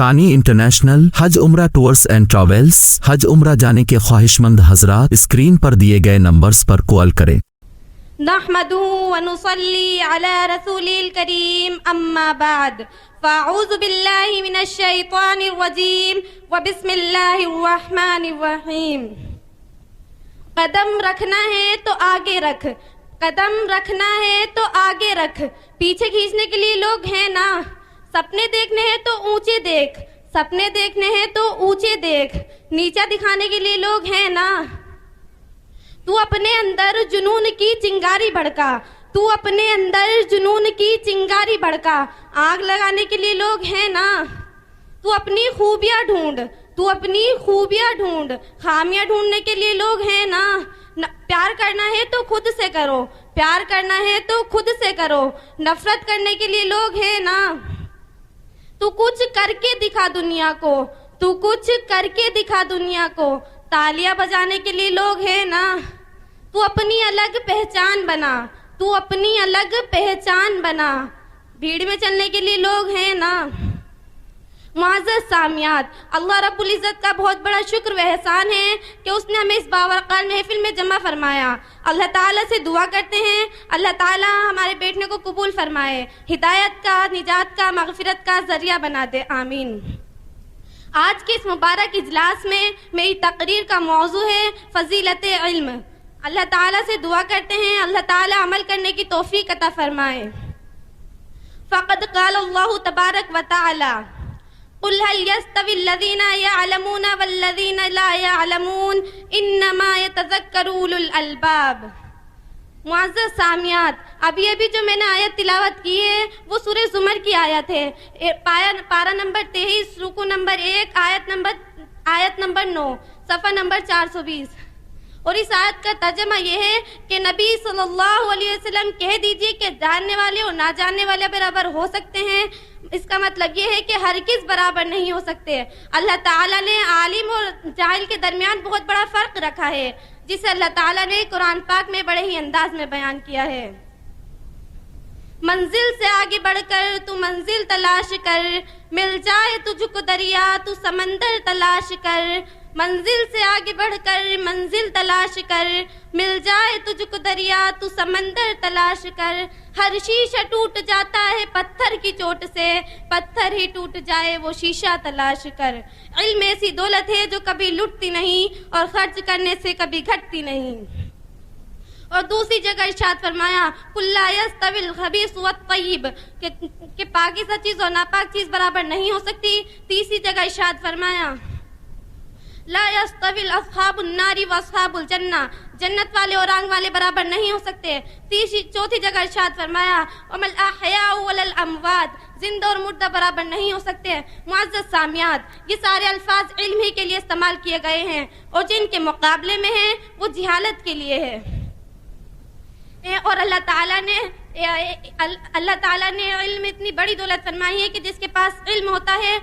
ثانی انٹرنیشنل حج عمرہ tours and travels. حج عمرہ جانے کے خواہشمند حضرات اسکرین پر دیے گئے نمبرز پر کال کریں۔ نحمده ونصلي على رسوله الكريم اما بعد فاعوذ بالله من الشيطان الرجيم وبسم الله الرحمن الرحيم۔ قدم رکھنا ہے تو آگے رکھ، قدم رکھنا ہے تو آگے رکھ، پیچھے کھینچنے کے لیے لوگ ہیں نا، سپنے دیکھنے ہیں تو اونچے دیکھ، سپنے دیکھنے ہیں تو اونچے دیکھ، نیچا دکھانے کے لیے لوگ ہیں نا۔ تو اپنے اندر جنون کی چنگاری بھڑکا، تو اپنے اندر جنون کی چنگاری بھڑکا، آگ لگانے کے لیے لوگ ہیں نا۔ تو اپنی خوبیاں ڈھونڈ، تو اپنی خوبیاں ڈھونڈ، خامیاں ڈھونڈنے کے لیے لوگ ہیں نا۔ پیار کرنا ہے تو خود سے کرو، پیار کرنا ہے تو خود سے کرو، نفرت کرنے کے لیے لوگ ہیں نا۔ تو کچھ کر کے دکھا دنیا کو، تو کچھ کر کے دکھا دنیا کو، تالیاں بجانے کے لیے لوگ ہیں نا۔ تو اپنی الگ پہچان بنا، تو اپنی الگ پہچان بنا، بھیڑ میں چلنے کے لیے لوگ ہیں نا۔ معزز سامعات، اللہ رب العزت کا بہت بڑا شکر و احسان ہے کہ اس نے ہمیں اس باوقار محفل میں جمع فرمایا۔ اللہ تعالیٰ سے دعا کرتے ہیں اللہ تعالیٰ ہمارے بیٹھنے کو قبول فرمائے، ہدایت کا، نجات کا، مغفرت کا ذریعہ بنا دے، آمین۔ آج کے اس مبارک اجلاس میں میری تقریر کا موضوع ہے فضیلت علم۔ اللہ تعالیٰ سے دعا کرتے ہیں اللہ تعالیٰ عمل کرنے کی توفیق عطا فرمائے۔ فقد قال اللہ تبارک و تعالی قل هل يستوي الذين يعلمون والذين لا يعلمون انما يتذكر اولو الالباب۔ معزز سامعات، ابھی جو میں نے آیت تلاوت کی ہے وہ سورہ زمر کی آیت ہے، پارہ نمبر 23، رکوع نمبر 1، آیت نمبر 9، صفحہ نمبر 420۔ اور اس آیت کا ترجمہ یہ ہے کہ نبی صلی اللہ علیہ وسلم کہہ دیجئے کہ جاننے والے اور نہ جاننے والے برابر ہو سکتے ہیں۔ اس کا مطلب یہ ہے کہ ہرگز برابر نہیں ہو سکتے۔ اللہ تعالیٰ نے عالم اور جاہل کے درمیان بہت بڑا فرق رکھا ہے، جسے اللہ تعالیٰ نے قرآن پاک میں بڑے ہی انداز میں بیان کیا ہے۔ منزل سے آگے بڑھ کر تو منزل تلاش کر، مل جائے تجھ کو دریا تو سمندر تلاش کر۔ منزل سے آگے بڑھ کر منزل تلاش کر، مل جائے تجھ کو دریا تو سمندر تلاش کر۔ ہر شیشہ ٹوٹ جاتا ہے پتھر کی چوٹ سے، پتھر ہی ٹوٹ جائے وہ شیشہ تلاش کر۔ علم ایسی دولت ہے جو کبھی لٹتی نہیں اور خرچ کرنے سے کبھی گھٹتی نہیں۔ اور دوسری جگہ ارشاد فرمایا قل لا یستوی الخبیث والطیب، کہ پاکیزہ چیز اور ناپاک چیز برابر نہیں ہو سکتی۔ تیسری جگہ ارشاد فرمایا لا یستوی اصحاب النار واصحاب الجنہ، جنت والے اور آگ والے برابر نہیں ہو سکتے۔ چوتھی جگہ ارشاد فرمایا وما الاحیاء ولا الاموات، زندہ اور مردہ برابر نہیں ہو سکتے۔ معزز سامعات، یہ سارے الفاظ علم ہی کے لیے استعمال کیے گئے ہیں، اور جن کے مقابلے میں ہیں وہ جہالت کے لیے ہے۔ اور اللہ تعالیٰ نے علم اتنی بڑی دولت فرمائی ہے کہ جس کے پاس علم ہوتا ہے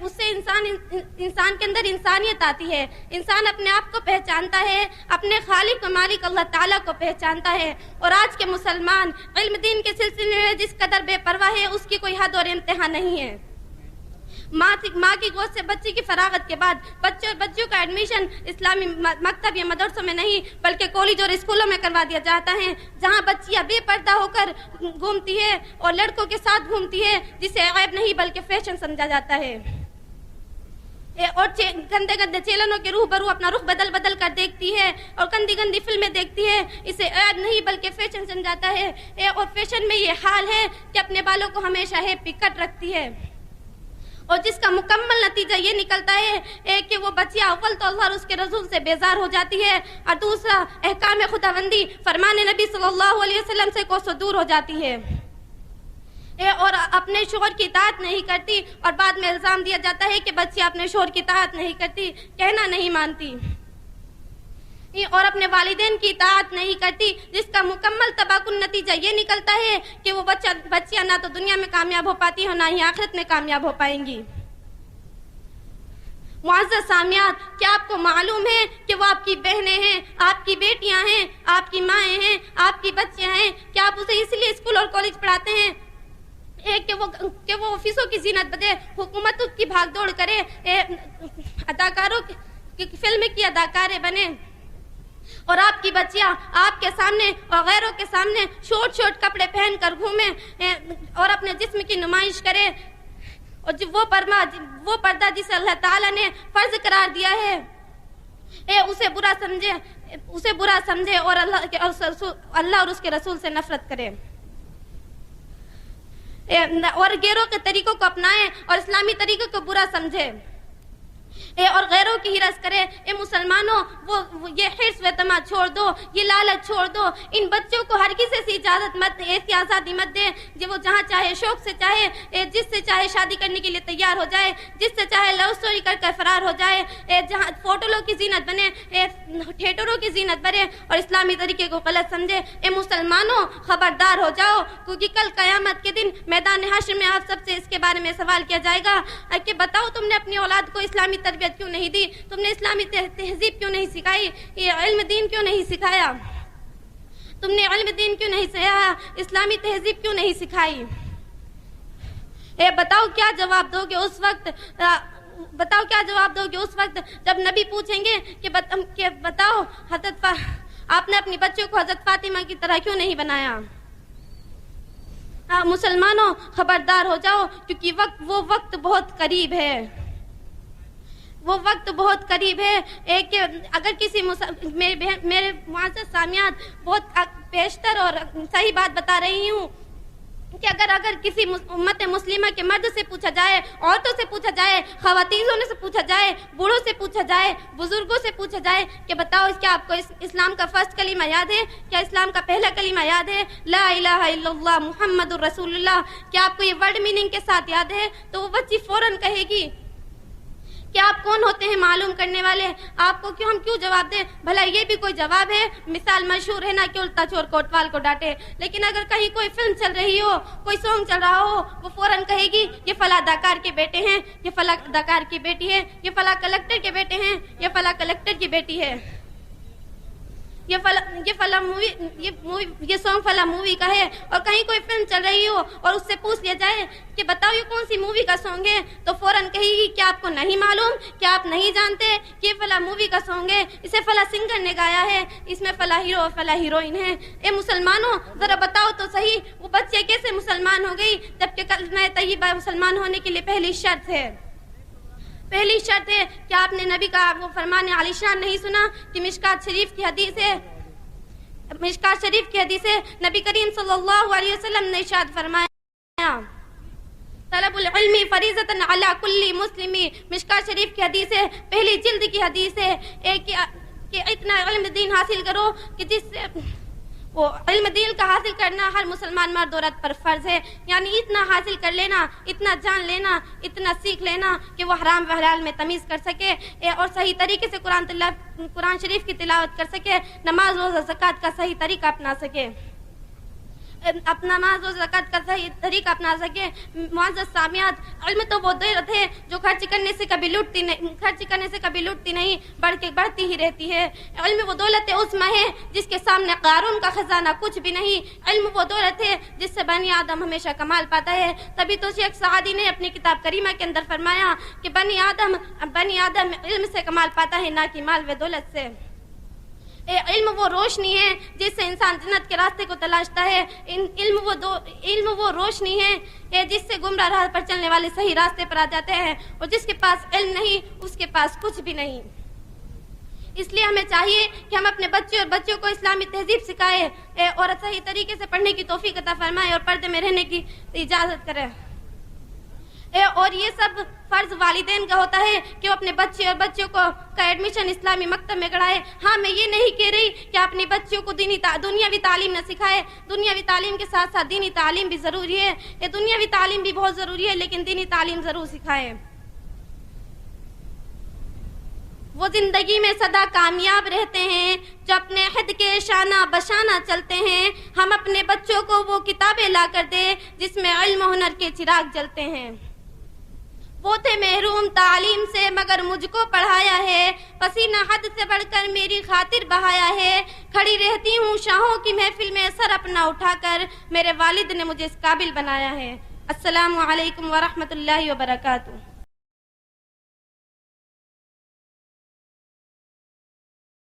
اس سے انسان کے اندر انسانیت آتی ہے، انسان اپنے آپ کو پہچانتا ہے، اپنے خالق و مالک اللہ تعالیٰ کو پہچانتا ہے۔ اور آج کے مسلمان علم دین کے سلسلے میں جس قدر بے پرواہ ہے اس کی کوئی حد اور انتہا نہیں ہے۔ ماں کی گود سے بچی کی فراغت کے بعد بچوں اور بچیوں کا ایڈمیشن اسلامی مکتب یا مدرسوں میں نہیں بلکہ کالج اور اسکولوں میں کروا دیا جاتا ہے، جہاں بچیاں بے پردہ ہو کر گھومتی ہے اور لڑکوں کے ساتھ گھومتی ہے، جسے عیب نہیں بلکہ فیشن سمجھا جاتا ہے۔ اور گندے گندے چیلنوں کے روبرو اپنا رخ بدل کر دیکھتی ہے اور گندی فلمیں دیکھتی ہے، اسے عیب نہیں بلکہ فیشن سمجھاتا ہے۔ اور فیشن میں یہ حال ہے کہ اپنے بالوں کو ہمیشہ ہیپی کٹ رکھتی ہے، اور جس کا مکمل نتیجہ یہ نکلتا ہے کہ وہ بچیاں اول تو اللہ اور اس کے رسول سے بیزار ہو جاتی ہے، اور دوسرا احکام خداوندی فرمان نبی صلی اللہ علیہ وسلم سے کوسوں دور ہو جاتی ہے، اور اپنے شوہر کی اطاعت نہیں کرتی، اور بعد میں الزام دیا جاتا ہے کہ بچیاں اپنے شوہر کی اطاعت نہیں کرتی، کہنا نہیں مانتی، اور اپنے والدین کی اطاعت نہیں کرتی، جس کا مکمل تباہ کن نتیجہ یہ نکلتا ہے کہ وہ بچیاں نہ تو دنیا میں کامیاب ہو پاتی ہیں نہ ہی آخرت میں کامیاب ہو پائیں گی۔ معزز سامعات، کیا آپ کو معلوم ہے کہ وہ آپ کی بہنیں ہیں، آپ کی بیٹیاں ہیں، آپ کی مائیں ہیں، آپ کی بچیاں ہیں؟ کیا آپ اسے اس لیے اسکول اور کالج پڑھاتے ہیں کہ وہ آفسوں کی زینت بنے، حکومتوں کی بھاگ دوڑ کرے، اداکاروں کی فلم کی اداکاریں بنے، اور آپ کی بچیاں آپ کے سامنے اور غیروں کے سامنے شورٹ کپڑے پہن کر گھومیں اور اپنے جسم کی نمائش کرے، اور وہ پردہ جسے اللہ تعالیٰ نے فرض قرار دیا ہے اسے برا سمجھے اور اللہ اور اس کے رسول سے نفرت کرے، اور غیروں کے طریقوں کو اپنائے اور اسلامی طریقوں کو برا سمجھے اور غیروں کی ہرس کرے۔ اے مسلمانوں، یہ حرص و طمع چھوڑ دو، یہ لالچ چھوڑ دو، ان بچوں کو ہرگز ایسی آزادی مت دے جو وہ جہاں چاہے، شوق سے چاہے، جس سے چاہے شادی کرنے کے لیے تیار ہو جائے، جس سے چاہے لو سٹوری کر کر فرار ہو جائے، جہاں فوٹولوں کی زینت بنے، تھیٹروں کی زینت بنے اور اسلامی طریقے کو غلط سمجھے۔ اے مسلمانوں، خبردار ہو جاؤ، کیونکہ کل قیامت کے دن میدان حشر میں آپ سب سے اس کے بارے میں سوال کیا جائے گا کہ بتاؤ تم نے اپنی اولاد کو اسلامی تربیت کیوں نہیں دی، تم نے اسلامی تہذیب کیوں نہیں سکھائی، یہ علم دین کیوں نہیں سکھایا، تم نے علم دین کیوں نہیں سکھایا، اسلامی تہذیب کیوں نہیں سکھائی۔ بتاؤ کیا جواب دو گے اس وقت جب نبی پوچھیں گے کہ بتاؤ آپ نے اپنی بچوں کو حضرت فاطمہ کی طرح کیوں نہیں بنایا۔ مسلمانوں، خبردار ہو جاؤ، کیونکہ وہ وقت بہت قریب ہے، وہ وقت بہت قریب ہے کہ اگر کسی میرے معزز سامعات، بہت بیشتر اور صحیح بات بتا رہی ہوں کہ اگر کسی امت مسلمہ کے مرد سے پوچھا جائے، عورتوں سے پوچھا جائے، خواتین سے پوچھا جائے، بوڑھوں سے پوچھا جائے، بزرگوں سے پوچھا جائے کہ بتاؤ کیا آپ کو اسلام کا فرسٹ کلمہ یاد ہے، کیا اسلام کا پہلا کلمہ یاد ہے، لا الہ الا اللہ محمد الرسول اللہ، کیا آپ کو یہ ورڈ میننگ کے ساتھ یاد ہے، تو وہ بچی فوراً کہے گی کہ آپ کون ہوتے ہیں معلوم کرنے والے، آپ کو ہم کیوں جواب دیں، بھلا یہ بھی کوئی جواب ہے۔ مثال مشہور ہے نا کہ الٹا چور کوتوال کو ڈانٹے، لیکن اگر کہیں کوئی فلم چل رہی ہو، کوئی سانگ چل رہا ہو، وہ فوراً کہے گی یہ فلاں اداکار کے بیٹے ہیں، یہ فلاں اداکار کی بیٹی ہے، یہ فلاں کلکٹر کے بیٹے ہیں، یہ فلاں کلکٹر کی بیٹی ہے، یہ سانگ فلاں مووی کا ہے۔ اور کہیں کوئی فلم چل رہی ہو اور اس سے پوچھ لیا جائے کہ بتاؤ یہ کون سی مووی کا سانگ ہے، تو فوراً کہے گی کہ آپ کو نہیں معلوم، کیا آپ نہیں جانتے کہ یہ فلاں مووی کا سانگ ہے، اسے فلاں سنگر نے گایا ہے، اس میں فلاں ہیرو اور فلاں ہیروئن ہے۔ اے مسلمانوں، ذرا بتاؤ تو صحیح، وہ بچے کیسے مسلمان ہو گئی جبکہ کلمہ طیبہ مسلمان ہونے کے لیے پہلی شرط ہے کہ آپ نے نبی کا وہ فرمان عالی شان نہیں سنا کہ مشکات شریف کی حدیث ہے، نبی کریم صلی اللہ علیہ وسلم نے ارشاد فرمایا طلب العلم فریضۃ علی کل مسلم، مشکات شریف کی حدیث ہے، پہلی جلد کی حدیث ہے کہ اتنا علم دین حاصل کرو کہ جس سے وہ علم دین کا حاصل کرنا ہر مسلمان مرد عورت پر فرض ہے، یعنی اتنا حاصل کر لینا، اتنا جان لینا، اتنا سیکھ لینا کہ وہ حرام و حلال میں تمیز کر سکے اور صحیح طریقے سے قرآن شریف کی تلاوت کر سکے، نماز و زکوٰۃ کا صحیح طریقہ اپنا سکے، نماز و زکوٰۃ کا صحیح طریقہ اپنا سکے۔ معزز سامعات، علم تو وہ دولت ہے جو خرچ کرنے سے کبھی لوٹتی نہیں بڑھتی ہی رہتی ہے۔ علم وہ دولت عظمیٰ ہے جس کے سامنے قارون کا خزانہ کچھ بھی نہیں۔ علم وہ دولت ہے جس سے بنی آدم ہمیشہ کمال پاتا ہے۔ تبھی تو شیخ سعدی نے اپنی کتاب کریمہ کے اندر فرمایا کہ بنی آدم علم سے کمال پاتا ہے، نہ کہ مال و دولت سے۔ علم وہ روشنی ہے جس سے انسان جنت کے راستے کو تلاشتا ہے، علم وہ روشنی ہے جس سے گمراہ راہ پر چلنے والے صحیح راستے پر آ جاتے ہیں، اور جس کے پاس علم نہیں اس کے پاس کچھ بھی نہیں۔ اس لیے ہمیں چاہیے کہ ہم اپنے بچوں کو اسلامی تہذیب سکھائیں اور صحیح طریقے سے پڑھنے کی توفیق عطا فرمائیں اور پردے میں رہنے کی اجازت کریں۔ اور یہ سب فرض والدین کا ہوتا ہے کہ وہ اپنے بچوں کا ایڈمیشن اسلامی مکتب میں کراائے۔ ہاں، میں یہ نہیں کہہ رہی کہ اپنے بچوں کو دنیاوی تعلیم نہ سکھائے، دنیاوی تعلیم کے ساتھ ساتھ دینی تعلیم بھی ضروری ہے، یہ دنیاوی تعلیم بھی بہت ضروری ہے، لیکن دینی تعلیم ضرور سکھائے۔ وہ زندگی میں سدا کامیاب رہتے ہیں جو اپنے عہد کے شانہ بشانہ چلتے ہیں۔ ہم اپنے بچوں کو وہ کتابیں لا کر دیں جس میں علم و ہنر کے چراغ جلتے ہیں۔ وہ تھے محروم تعلیم سے مگر مجھ کو پڑھایا ہے، پسینہ حد سے بڑھ کر میری خاطر بہایا ہے۔ کھڑی رہتی ہوں شاہوں کی محفل میں سر اپنا اٹھا کر، میرے والد نے مجھے اس قابل بنایا ہے۔ السلام علیکم ورحمۃ اللہ وبرکاتہ.